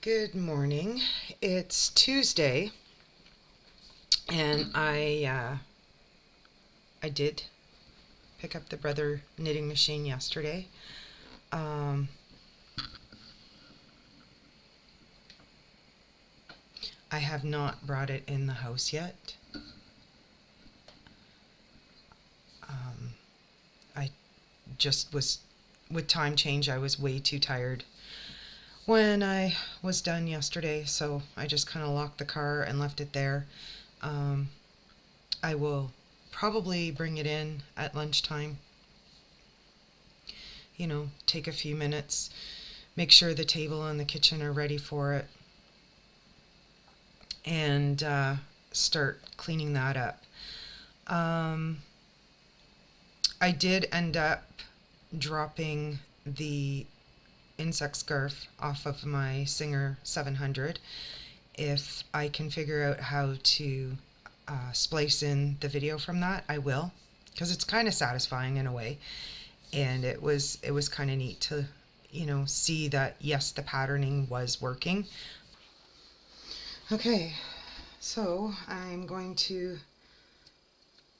Good morning. It's Tuesday, and I did pick up the Brother knitting machine yesterday. Um, I have not brought it in the house yet. I just was with time change. I was way too tired when I was done yesterday, so I just kind of locked the car and left it there. Um, I will probably bring it in at lunchtime. Take a few minutes, make sure the table and the kitchen are ready for it, and start cleaning that up. Um, I did end up dropping the insect scarf off of my Singer 700. If I can figure out how to splice in the video from that, I will, because it's kind of satisfying in a way, and it was kind of neat to see that yes, the patterning was working. Okay, so I'm going to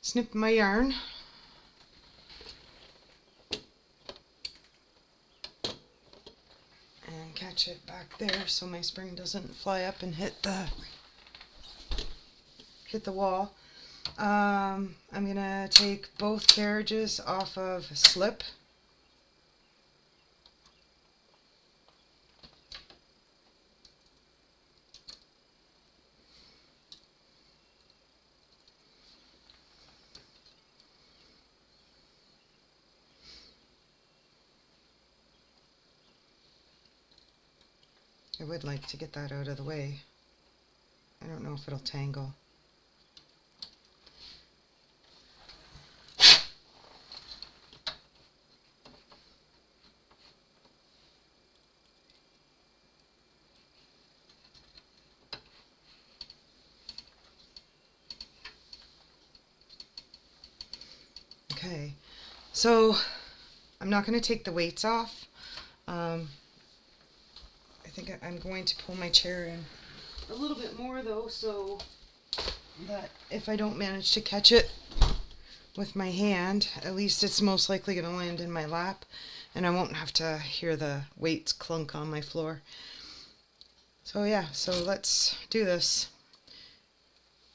snip my yarn and catch it back there so my spring doesn't fly up and hit the wall. I'm gonna take both carriages off of slip. I would like to get that out of the way. I don't know if it'll tangle. Okay, so I'm not going to take the weights off. I think I'm going to pull my chair in a little bit more though, so that if I don't manage to catch it with my hand, at least it's most likely going to land in my lap and I won't have to hear the weights clunk on my floor. So yeah, so let's do this.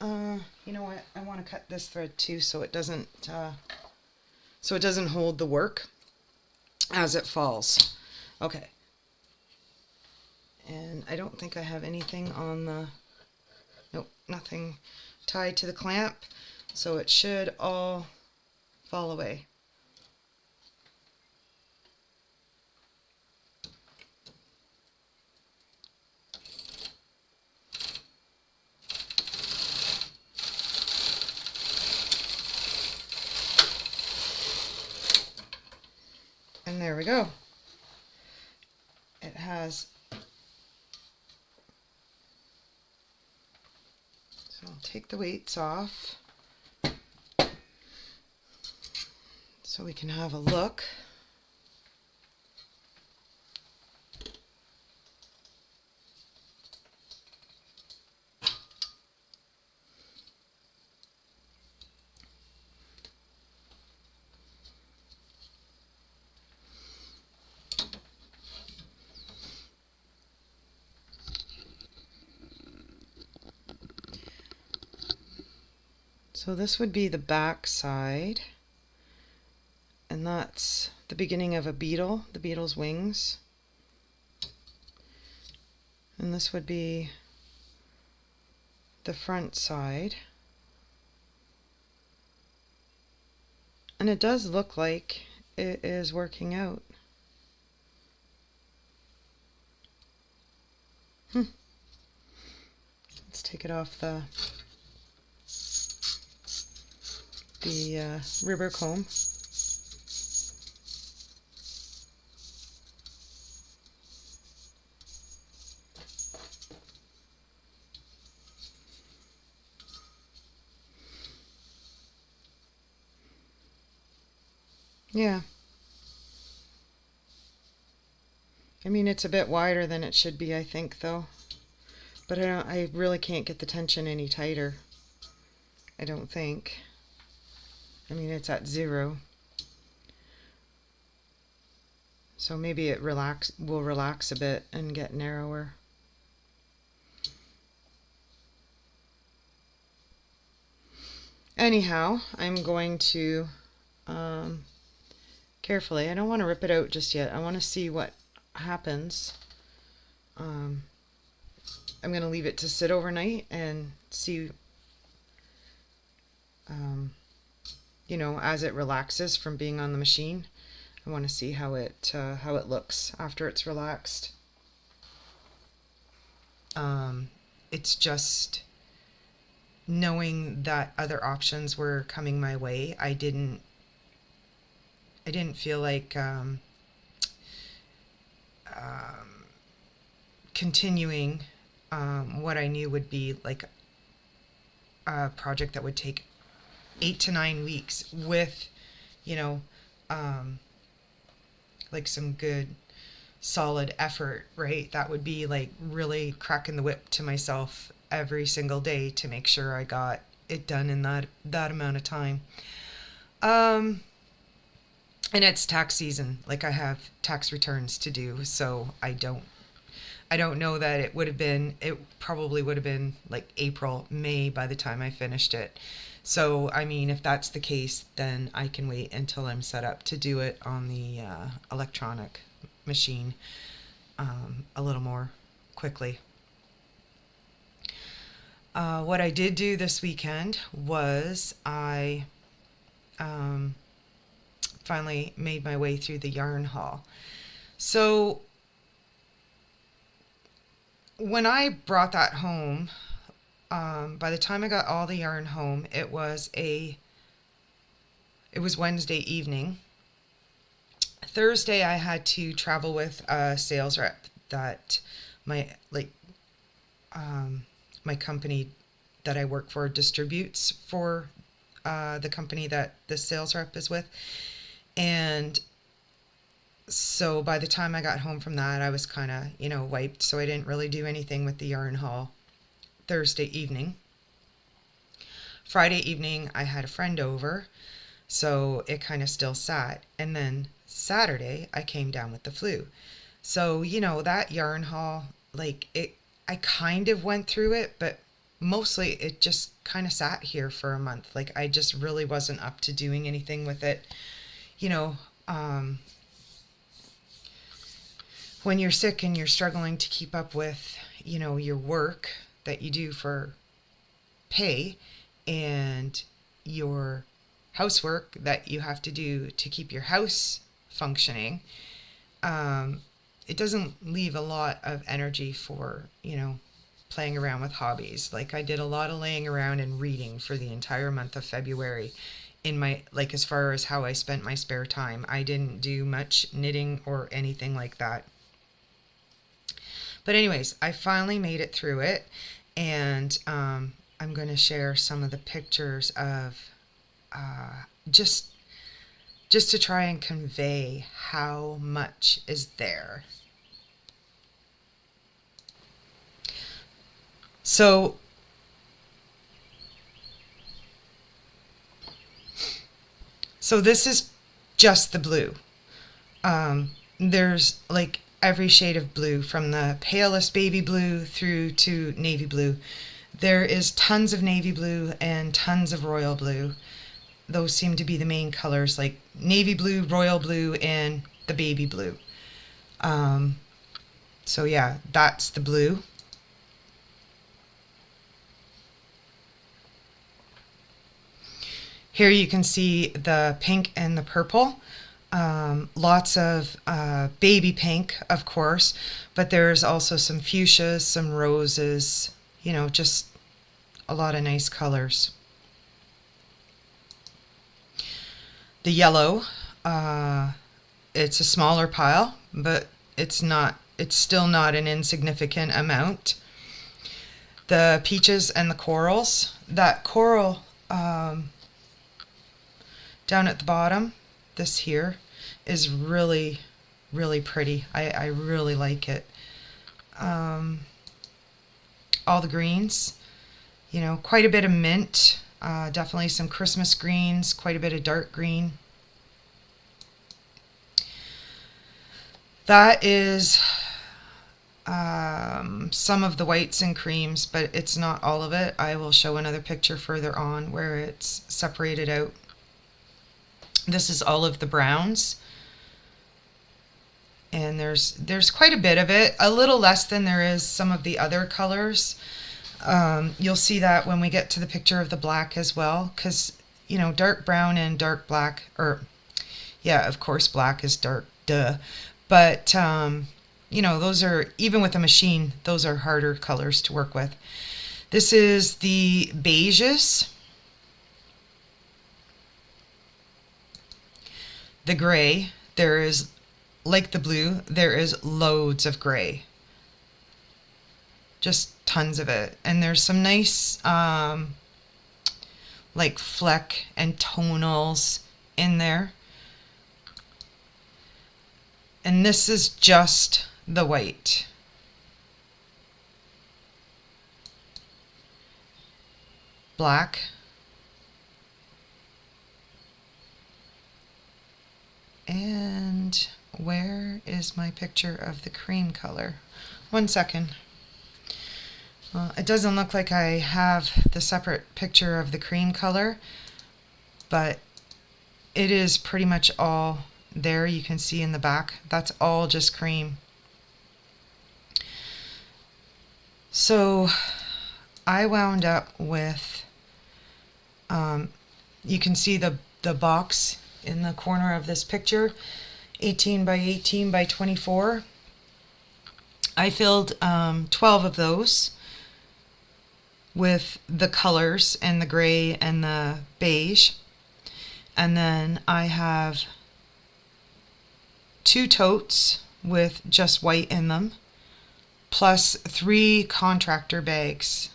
You know what? I want to cut this thread too so it doesn't hold the work as it falls. Okay. And I don't think I have anything on the, nope, nothing tied to the clamp, so it should all fall away. And there we go. It has, so I'll take the weights off so we can have a look. So this would be the back side, and that's the beginning of a beetle, the beetle's wings. And this would be the front side. And it does look like it is working out. Let's take it off the ribber comb. Yeah. I mean, it's a bit wider than it should be, I think, though. But I really can't get the tension any tighter. I don't think. I mean, it's at 0. So maybe it will relax a bit and get narrower. Anyhow, I'm going to carefully, I don't want to rip it out just yet. I want to see what happens. I'm going to leave it to sit overnight and see, you know, as it relaxes from being on the machine. I want to see how it looks after it's relaxed. It's just knowing that other options were coming my way. I didn't feel like continuing what I knew would be like a project that would take 8 to 9 weeks with, you know, like some good solid effort, right? That would be like really cracking the whip to myself every single day to make sure I got it done in that amount of time. And it's tax season. Like I have tax returns to do, so I don't know that it probably would have been like April, May by the time I finished it. So, I mean, if that's the case, then I can wait until I'm set up to do it on the electronic machine a little more quickly. What I did do this weekend was I finally made my way through the yarn haul. So when I brought that home, by the time I got all the yarn home, it was Wednesday evening. Thursday I had to travel with a sales rep that my company that I work for distributes for the company that the sales rep is with. And so by the time I got home from that, I was kind of, you know, wiped. So I didn't really do anything with the yarn haul Thursday evening. Friday evening, I had a friend over, so it kind of still sat. And then Saturday, I came down with the flu. So, you know, that yarn haul, like I kind of went through it, but mostly it just kind of sat here for a month. Like I just really wasn't up to doing anything with it. You know, when you're sick and you're struggling to keep up with, you know, your work that you do for pay and your housework that you have to do to keep your house functioning, it doesn't leave a lot of energy for, you know, playing around with hobbies. Like I did a lot of laying around and reading for the entire month of February in my, like as far as how I spent my spare time. I didn't do much knitting or anything like that. But anyways, I finally made it through it, and I'm going to share some of the pictures of just to try and convey how much is there. So this is just the blue. There's like every shade of blue, from the palest baby blue through to navy blue. There is tons of navy blue and tons of royal blue. Those seem to be the main colors, like navy blue, royal blue, and the baby blue. So yeah, that's the blue. Here you can see the pink and the purple. Lots of baby pink, of course, but there's also some fuchsias, some roses, you know, just a lot of nice colors. The yellow, it's a smaller pile, but it's still not an insignificant amount. The peaches and the corals, that coral down at the bottom, this here, is really, really pretty. I really like it. All the greens, you know, quite a bit of mint, definitely some Christmas greens, quite a bit of dark green. That is some of the whites and creams, but it's not all of it. I will show another picture further on where it's separated out. This is all of the browns, and there's quite a bit of it, a little less than there is some of the other colors. You'll see that when we get to the picture of the black as well, because, you know, dark brown and dark black, or yeah, of course black is dark, duh, but you know, those are, even with a machine, those are harder colors to work with. This is the beiges, the gray. There is, like the blue, there is loads of gray, just tons of it. And there's some nice like fleck and tonals in there. And this is just the white. Black. And where is my picture of the cream color? 1 second. Well, it doesn't look like I have the separate picture of the cream color, but it is pretty much all there. You can see in the back, that's all just cream. So I wound up with, you can see the box in the corner of this picture, 18 by 18 by 24. I filled 12 of those with the colors and the gray and the beige. And then I have 2 totes with just white in them, plus 3 contractor bags,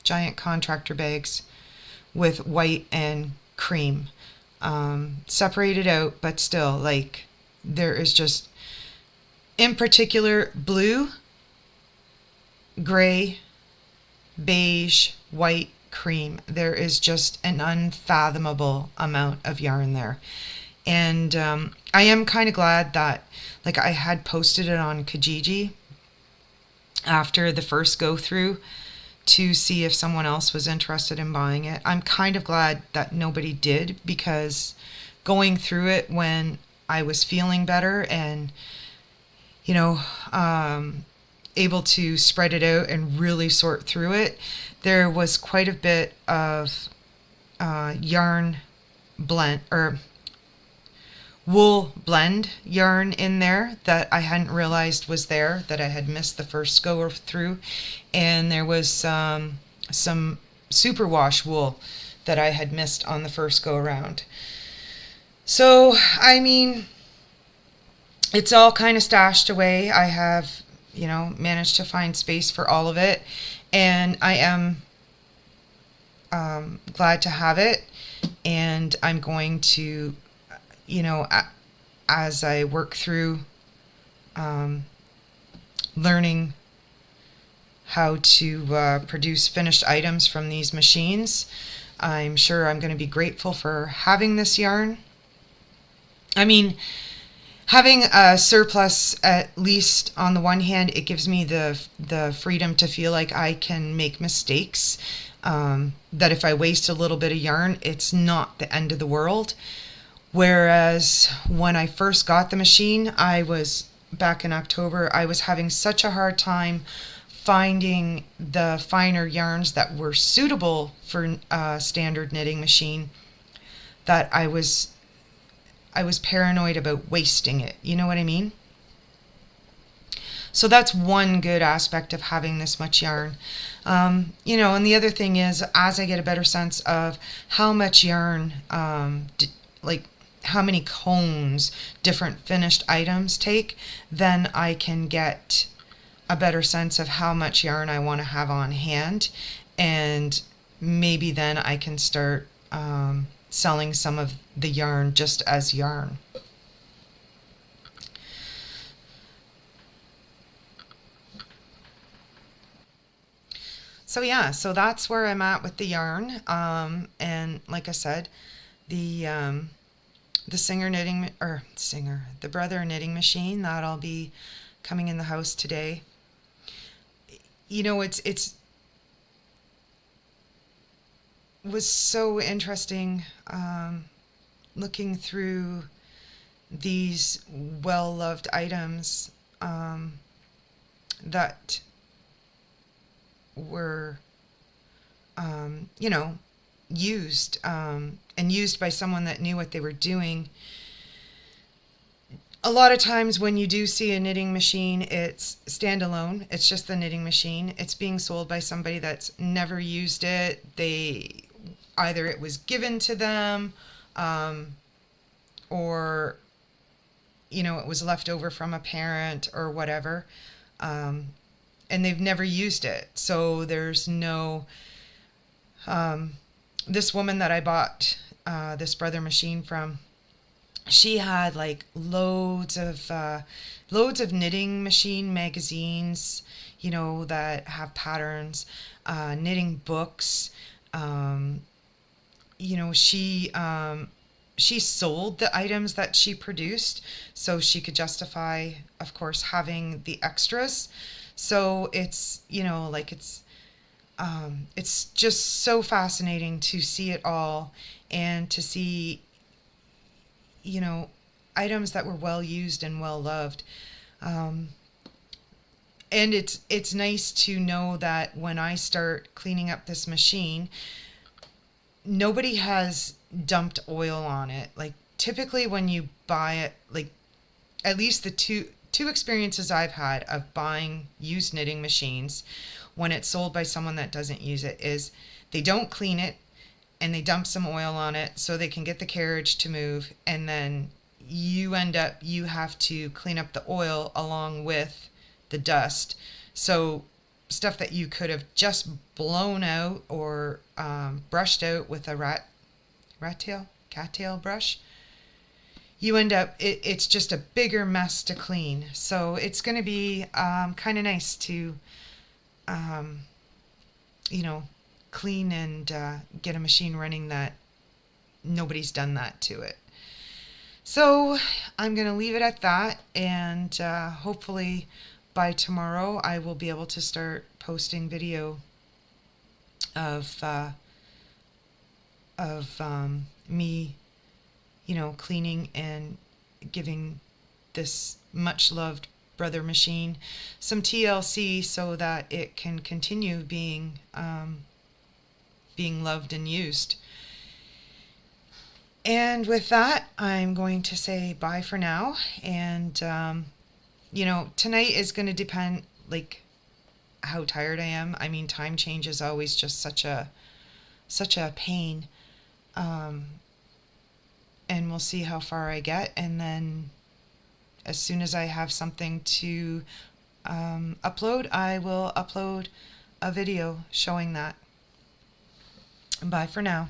giant contractor bags with white and cream, separated out, but still, like, there is just, in particular, blue, gray, beige, white, cream. There is just an unfathomable amount of yarn there. And I am kind of glad that, like, I had posted it on Kijiji after the first go through to see if someone else was interested in buying it. I'm kind of glad that nobody did, because going through it when I was feeling better and, you know, able to spread it out and really sort through it, there was quite a bit of yarn blend, or wool blend yarn in there that I hadn't realized was there, that I had missed the first go through. And there was some superwash wool that I had missed on the first go around. So, I mean, it's all kind of stashed away. I have, you know, managed to find space for all of it, and I am glad to have it. And I'm going to, you know, as I work through learning how to produce finished items from these machines, I'm sure I'm going to be grateful for having this yarn. I mean, having a surplus, at least on the one hand, it gives me the freedom to feel like I can make mistakes, that if I waste a little bit of yarn, it's not the end of the world. Whereas when I first got the machine, I was, back in October, I was having such a hard time finding the finer yarns that were suitable for a standard knitting machine, that I was paranoid about wasting it. You know what I mean? So that's one good aspect of having this much yarn. You know, and the other thing is, as I get a better sense of how much yarn, like how many cones different finished items take, then I can get a better sense of how much yarn I want to have on hand. And maybe then I can start selling some of the yarn just as yarn. So yeah, so that's where I'm at with the yarn. And like I said, the the the brother knitting machine that'll be coming in the house today. You know, it's was so interesting looking through these well-loved items that were, you know, used and used by someone that knew what they were doing. A lot of times when you do see a knitting machine, it's standalone. It's just the knitting machine. It's being sold by somebody that's never used it. They either it was given to them, or you know, it was left over from a parent or whatever, and they've never used it. So there's no. This woman that I bought this brother machine from, she had like loads of knitting machine magazines, you know, that have patterns, knitting books. You know, she sold the items that she produced so she could justify, of course, having the extras. So it's, you know, like it's just so fascinating to see it all and to see, you know, items that were well used and well loved. And it's nice to know that when I start cleaning up this machine, nobody has dumped oil on it. Like typically when you buy it, like at least the two experiences I've had of buying used knitting machines when it's sold by someone that doesn't use it is they don't clean it and they dump some oil on it so they can get the carriage to move, and then you have to clean up the oil along with the dust. So stuff that you could have just blown out or brushed out with a cattail brush, you end up it's just a bigger mess to clean. So it's going to be kind of nice to you know, clean and get a machine running that nobody's done that to it. So I'm going to leave it at that, and hopefully by tomorrow I will be able to start posting video of me, you know, cleaning and giving this much loved brother machine some TLC so that it can continue being loved and used. And with that, I'm going to say bye for now. And you know, tonight is going to depend like how tired I am. I mean, time change is always just such a pain. And we'll see how far I get, and then as soon as I have something to upload, I will upload a video showing that. Bye for now.